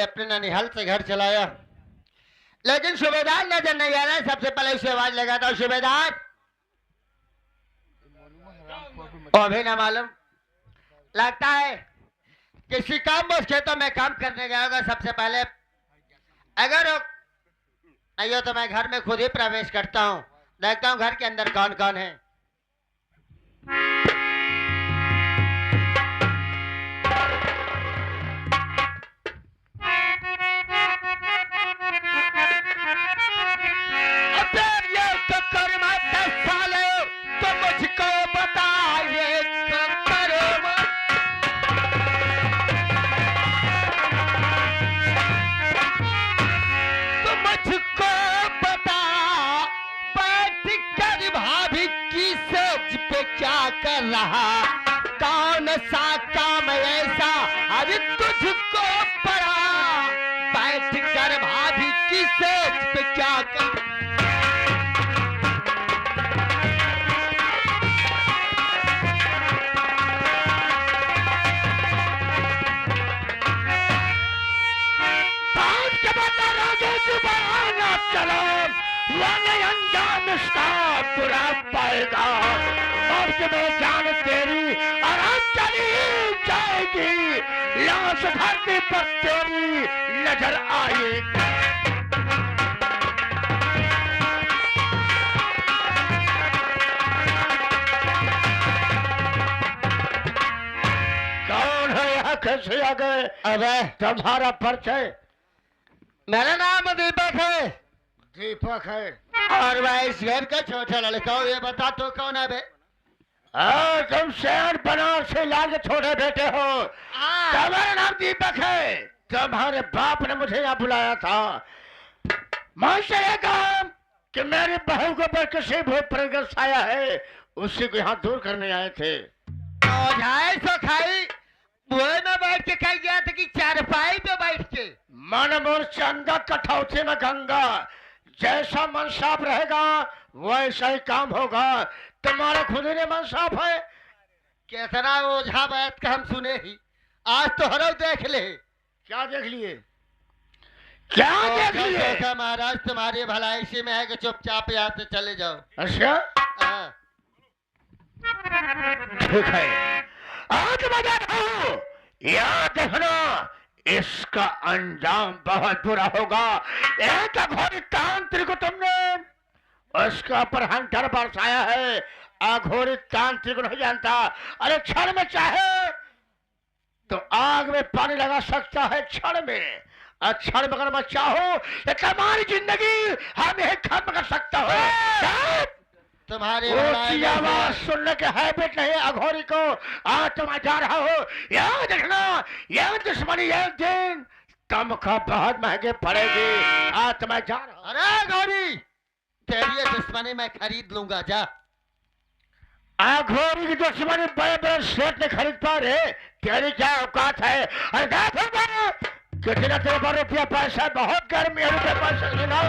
भाई अपने ननिहाल से घर चलाया, लेकिन सूबेदार नजर नहीं आ रहा है। सबसे पहले उसे आवाज लगाता हूँ, सूबेदार। वो भी ना मालूम, लगता है किसी काम में उस खेतों में काम करने गया होगा। सबसे पहले अगर नहीं हो तो मैं घर में खुद ही प्रवेश करता हूँ, देखता हूँ घर के अंदर कौन कौन है। क्या कर रहा, कौन सा काम ऐसा अभी तुझको पड़ा, बैठ कर भाभी की सेज पे क्या कर। चलो अनजान इसका बुरा पाएगा, में जान तेरी आराम चली जाएगी, लाश धरती पर तेरी नजर आएगी। कौन है यहाँ, कैसे आ गए? अबे तुम्हारा परिचय? मेरा नाम दीपक है। दीपक है? और मैं इस घर का छोटा लड़का हूँ। ये बता तो कौन है बे? तुम शहर बनारस से लाल के छोटे बेटे हो। तुम्हारा नाम दीपक है। तुम्हारे बाप ने मुझे यहाँ बुलाया था। मुझसे ये काम कि मेरी बहू को पर किसी भूत प्रेत साया है, उसी को यहाँ दूर करने आए थे। सो खाई बुए में बैठ के खाई गया था कि चारपाई पे बैठ के? मन मोर चंदा कठौती में गंगा, जैसा मन साफ रहेगा वैसा ही काम होगा। तुम्हारा खुद ही मन साफ है। कितना ओझा बैठ के हम सुने ही, आज तो हर देख ले। क्या देख लिए? क्या देख लिए? महाराज तुम्हारी भलाई इसी में है कि चुपचाप यहाँ से चले जाओ। अच्छा ठीक है, आज बजा रहा, याद रखना इसका अंजाम बहुत बुरा होगा। एक अघोरी तांत्रिक को तुमने उसका पर हंटर बरसाया है। अघोरी तांत्रिक नहीं जानता, अरे क्षण में चाहे तो आग में पानी लगा सकता है, क्षण में। क्षण में अगर मैं चाहूं तो तुम्हारी जिंदगी हम यही खत्म कर सकता हूँ। तुम्हारी आवाज सुनने के हैबिट नहीं अघोरी को। आज तुम जा रहा हो, याद रखना यह दुश्मनी एक दिन तुमको बहुत महंगे पड़ेगी। आज तुम जा रहा हो। अरे घोरी, तेरी दुश्मनी मैं खरीद लूंगा, जा। घोरी की दुश्मनी बड़े बड़े सेठ ने खरीद पा रहे, तेरी क्या औकात है? अरे कितना तेरे पास रुपया पैसा, बहुत गर्मी है, रुपये पैसे ना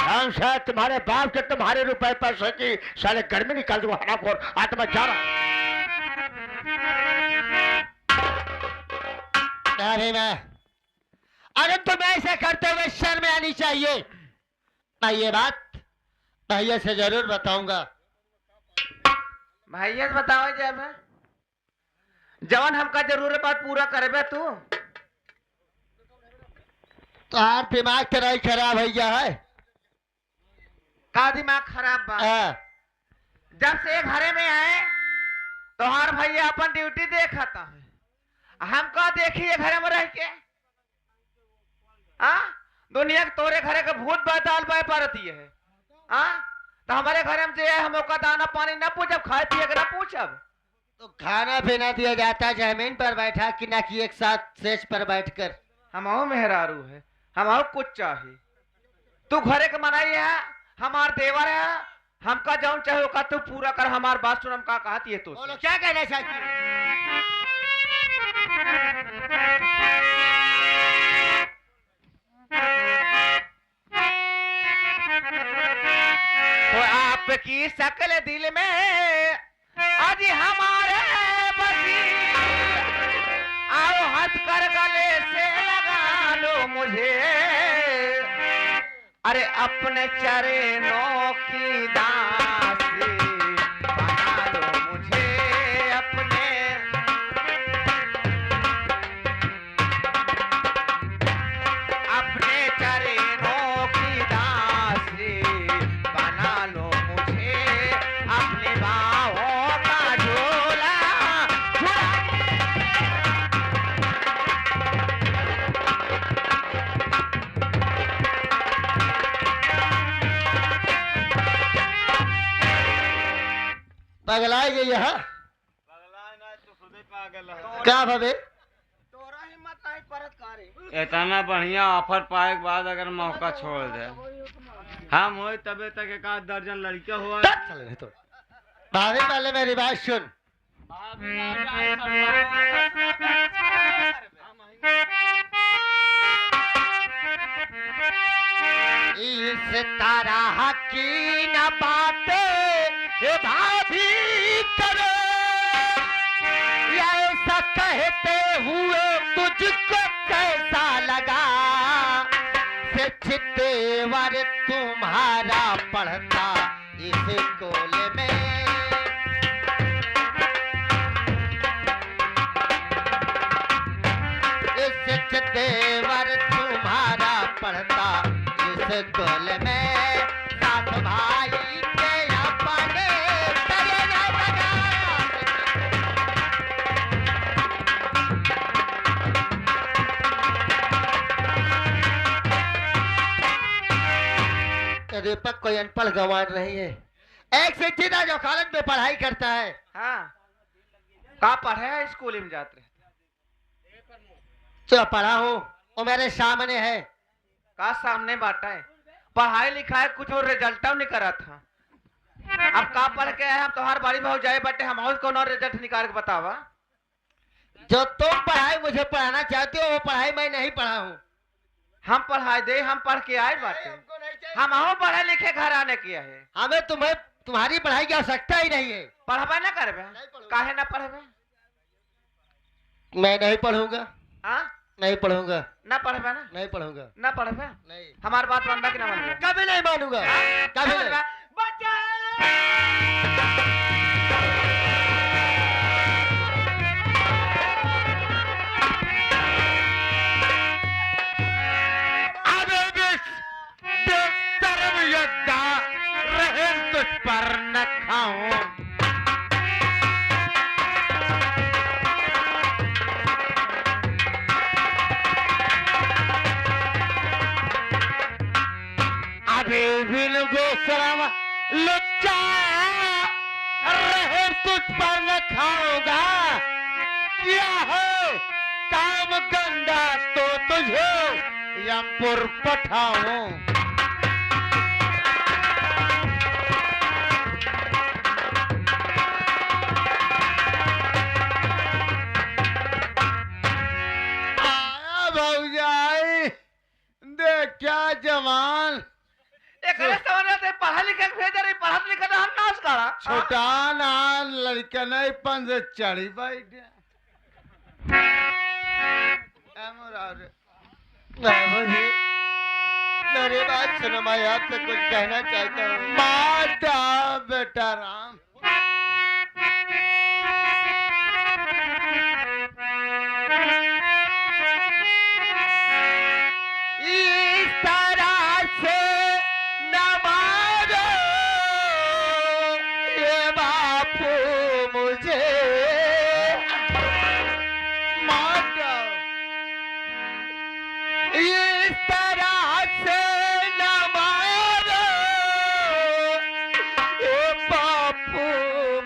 हम शायद तुम्हारे बाप के तुम्हारे रुपए पैसे की साले गर्मी निकाल दूंगा। हरामखोर, आज मैं जा रहा। अरे मैं, अरे तुम ऐसे करते हुए शर्म आनी चाहिए। मैं ये बात भैया से जरूर बताऊंगा। भैया बताओ जब जवान हमका जरूर बात पूरा करे तू। तो यार दिमाग तेरा ही खराब है क्या है? का दिमाग खराब बा? जब से घरे में आए तो हर भैया अपन ड्यूटी देखता है, हमका देखिए घरे में रह के। दुनिया के तोरे घरे के भूत बैताल बाय पारती है। तो हमारे घरे में जो है हम का दाना पानी न पूछब, खाए पिए के न पूछब। तो खाना पीना दिया जाता जमीन पर बैठा कि ना कि एक साथ सेज पर बैठकर? हम मेहरारू है, हम कुछ चाहिए। तू घरे के मनाई है, हमार देवर है, हमका जौन चाहे का तू पूरा कर। हमार बात सुन, हम का कहती है तू क्या कहना चाहती है? तो आपकी शकल दिल में आज हमारे बसी, आओ हाथ कर गले से लगा लो मुझे, अरे अपने चरणों की दासी बना लो मुझे, अपने चरणों की दासी बना लो मुझे, अपनी बाहों का झोला पगला गई है क्या भवे तोरा हिम्मत नहीं परत करे। इतना बढ़िया ऑफर पाए के बाद अगर मौका छोड़ दे, हम हो तबे तक एक आध दर्जन लड़के हुआ। चल तो भाभी पहले मेरी बात सुन। इस तरह की न बातें भाभी करो, ऐसा कहते हुए तुझको कैसा लगा, से चित्तेवर तुम्हारा पढ़ता इस स्कूल में, इस चित्तेवर तुम्हारा पढ़ता इस स्कूल में, साथ भाई के अपने तेरे न लगा। दीपक कोई अनपढ़ गंवार नहीं है, एक शिक्षित है जो कॉलेज में पढ़ाई करता है। हाँ का पढ़े है स्कूल में जाते जो पढ़ा हूँ वो मेरे सामने है। का सामने बाटा है, पढ़ाई लिखाई कुछ और रिजल्ट नहीं करा था। अब का पढ़ के आए हम तोहार बाड़ी भाव जाए बटे, हम और कौन और रिजल्ट निकाल के बतावा। जो तुम पढ़ाई मुझे पढ़ाना चाहते हो वो पढ़ाई मैं नहीं पढ़ा हूँ। हम पढ़ाई दे, हम पढ़ के आए बाटे, हम आओ पढ़े लिखे घर आने किया है। हमें तुम्हें तुम्हारी पढ़ाई की आवश्यकता ही नहीं है। पढ़बे ना करबे, काहे ना पढ़बे। मैं नहीं पढ़ूंगा। हाँ नहीं पढ़ूंगा। ना पढ़बे ना, नहीं पढ़ूंगा। ना पढ़बे नहीं। हमारी बात मानबा कि ना मानबे? कभी नहीं मानूंगा, कभी नहीं। तुझ पर न खाऊं, अभी बिन गोसरम लुच्चा रहे तुझ पर न खाऊंगा। क्या हो काम गंदा तो तुझे यमपुर पठाऊं। क्या जवान पढ़ा लिखा भेजा रही, पढ़ा लिखा हम नाश करा छोटा ना लड़का नहीं पंज चढ़ी बैठे। मेरी बात सुनो, मैं आपसे कुछ कहना चाहता हूँ। माता बेटा राम, इस तरह से न मारो ये बापू मुझे, मारो इस तरह से न मारो ये बापू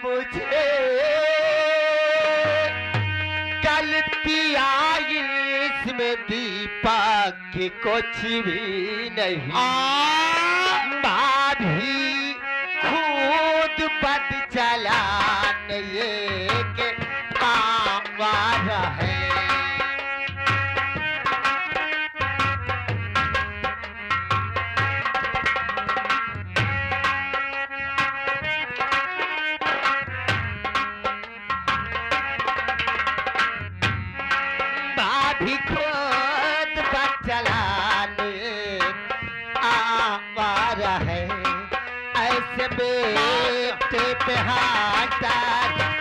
मुझे, गलती आई इसमें दीपक की कुछ भी नहीं। भाभी खुद बद चलान ये के काम वाला है। बेटे पे हाथा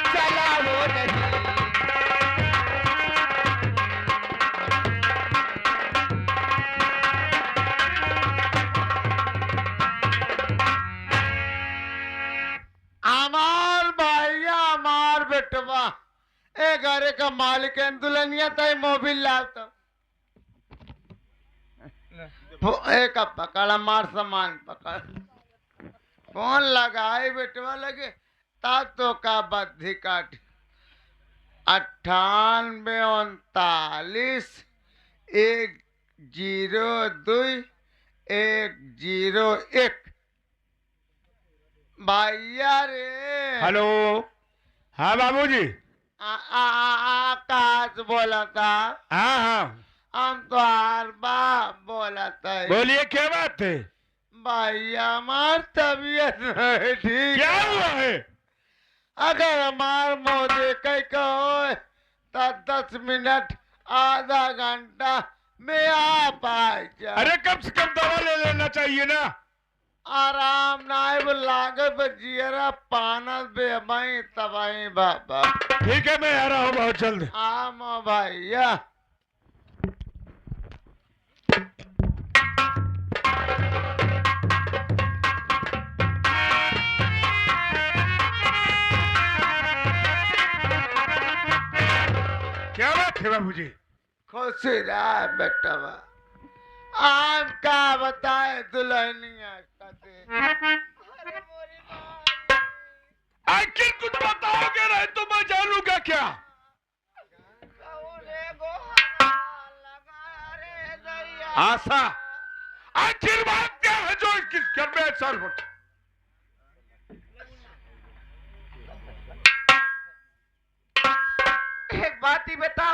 चला वो नहीं। আমার ভাইয়া আমার বেटवा ए घरे का मालिक है दुल्हनिया तय मोबिल लाता एक पकड़ा मार सामान पकड़ फोन लगाए बेटवा लगे ता तो का बद्धी काट 9839 102 101 भैया रे। हेलो, हाँ बाबूजी। आकाश बोला था। हाँ हाँ हम तो हर बार बोला था। बोलिए क्या बात है? भैया हमार तबीयत नहीं ठीक। क्या हुआ है? अगर हमार मोदी कहीं कहो तो 10 मिनट आधा घंटा में आ पाए। अरे कम से कम दवा ले लेना चाहिए ना। आराम नाइब लागत जियरा पानस बेबाई तबाई बाबा। ठीक है, मैं आ रहा हूँ बहुत जल्द। आम भैया। क्या बात है बाबूजी? खुशी रहा बेटा। आप क्या बताए दुल्हनिया आखिर कुछ बताओगे नहीं तो मैं जानूंगा क्या? आशा, आखिर बात क्या है जो किस घर में चल उठ? एक बात ही बता,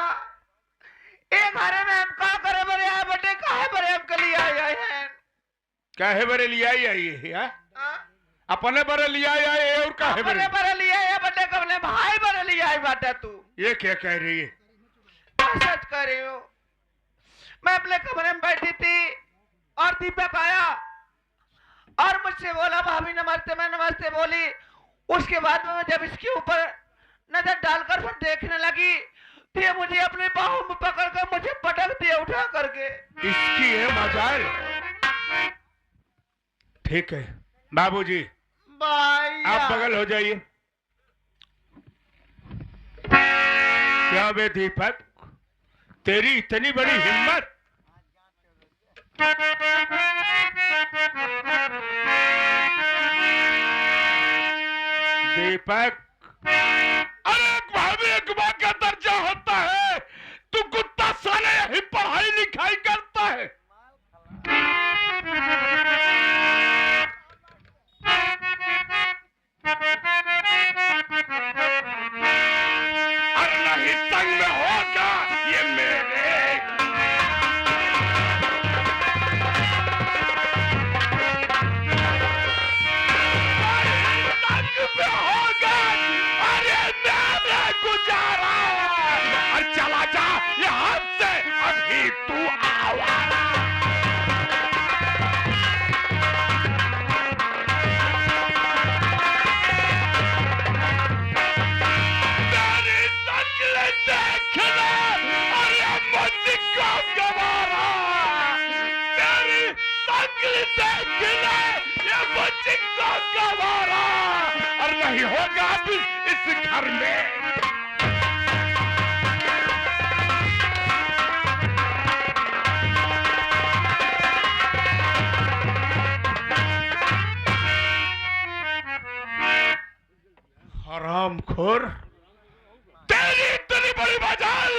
एक घरे में हम का करे बरे आए बटे काहे बरे हम के लिए आए हैं? काहे बरे लिया ही आई है? अपने बरे लिया ही आई है और काहे बरे? अपने बरे लिए आए बटे कबले भाई बरे लिए आए बाटे तू। ये क्या कह रही है? सच कह रही हो। मैं अपने कमरे में बैठी थी और दीपक आया और मुझसे बोला भाभी नमस्ते। मैं नमस्ते बोली। उसके बाद में मैं जब इसके ऊपर नजर डालकर फिर देखने लगी तो ये मुझे अपने बाहों में पकड़कर मुझे पटक दिया उठा करके। इसकी है मजाल। ठीक है बाबूजी, आप बगल हो जाइए। क्या बे दीपक, तेरी इतनी बड़ी हिम्मत? दीपक, अरे भाभी एक माँ का दर्जा होता है। तू कुत्ता साले यही पढ़ाई लिखाई करता है। और नहीं संग में होगा ये मेरे। संग में होगा अरे मेरे गुजारा। और चला जा यहाँ से अभी तू आवारा। देखना अरे मुझको गवारा। तेरी शक्ल देखना ये मुझको गवारा। और नहीं होगा भी इस घर में। हरामखोर, तेरी इतनी बड़ी मजाल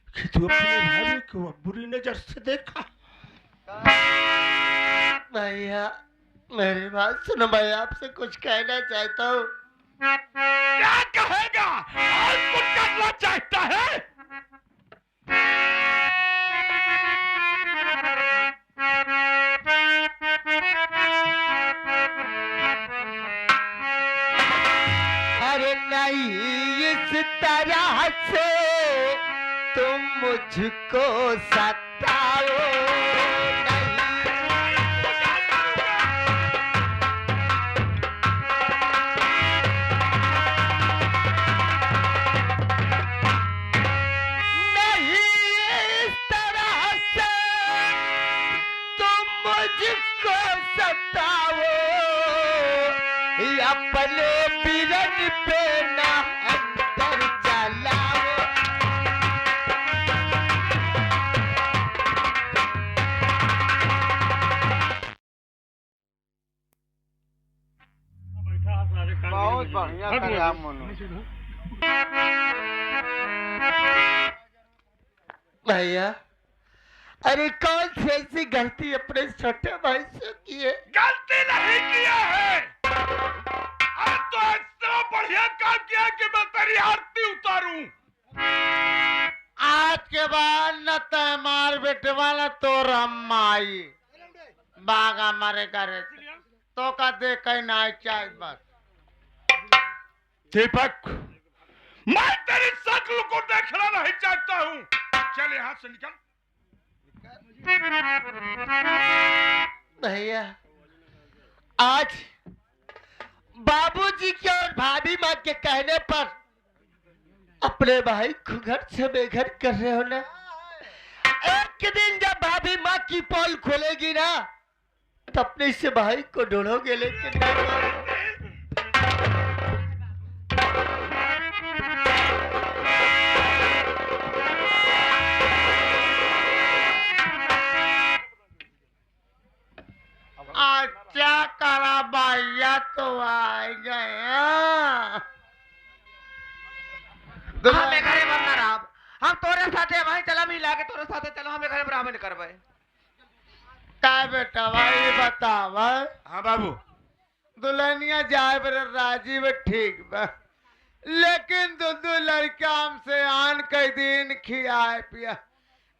कि तू अपने भाई को बुरी नजर से देखा। भैया मेरी बात सुनो। मैं आपसे कुछ कहना चाहता हूँ। क्या कहेगा? आज कुछ करना चाहता है? अरे नहीं इस तरह से तुम मुझको सताओ नहीं। अपने बिरन पे ना अंतर चलाओ। बहुत बढ़िया करा मोनू। भैया अरे कौन सी ऐसी गलती अपने छोटे भाई से की है? गलती नहीं किया है। अरे तो इतना बढ़िया काम किया कि मैं तेरी आरती उतारूं। आज के बाद न तय मार बेटवा न तो रमाई बागा मारे करे तो का दे कहीं ना चाय बस। दीपक, मैं तेरी शक्ल को देखना नहीं चाहता हूँ। चल यहाँ से निकल। भैया आज बाबूजी के और भाभी माँ के कहने पर अपने भाई को घर से बेघर कर रहे हो ना। एक दिन जब भाभी माँ की पोल खोलेगी ना तो अपने से भाई को ढूंढोगे लेकिन अच्छा करा भैया तो आ गए। हमें घरे बनना राम, हम तोरे साथे वहीं चला मिला के तोरे साथे चलो, हमें घरे ब्राह्मण करबे। क्या बेटा भाई बताव। हाँ बाबू, दुल्हनिया जाए बरे राजी में ठीक बा, लेकिन दो लड़का हमसे आन कई दिन खियाए पिया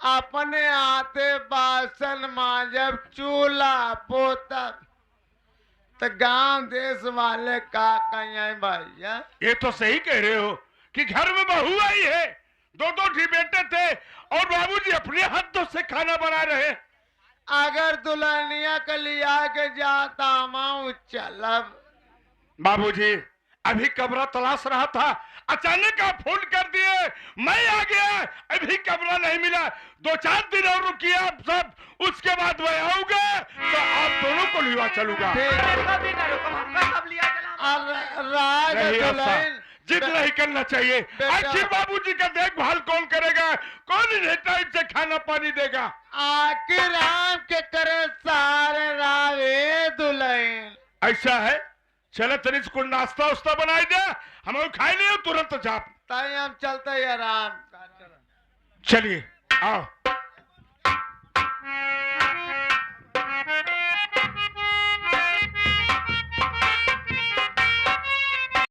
अपने आते बासन माजब चूल्हा पोता तो गांव देश वाले का कहीं भैया। ये तो सही कह रहे हो कि घर में बहू आई है, दो ठी बेटे थे और बाबूजी अपने हाथों से खाना बना रहे। अगर दुल्हनिया के लिया के जाता माऊ चलब। बाबूजी अभी कमरा तलाश रहा था, अचानक आप फोन कर दिए, मैं आ गया। अभी कमरा नहीं मिला, 2-4 दिन और रुकिए आप सब, उसके बाद मैं आऊंगा तो आप दोनों को लिवा चलूंगा। कभी ना रुको, हमका सब लिया चला। राज नहीं ऐसा दुल्हन जिद नहीं करना चाहिए। आखिर बाबूजी का देखभाल कौन करेगा, कौन इन्हें टाइम से खाना पानी देगा। आखिर राम के करे सारे रावे दुल्हन। ऐसा है, चले तनिष को नाश्ता उस्ता बनाई दे, हम खाई नहीं तुरंत जाप। तय हम चलते हैं राम। चलिए आओ।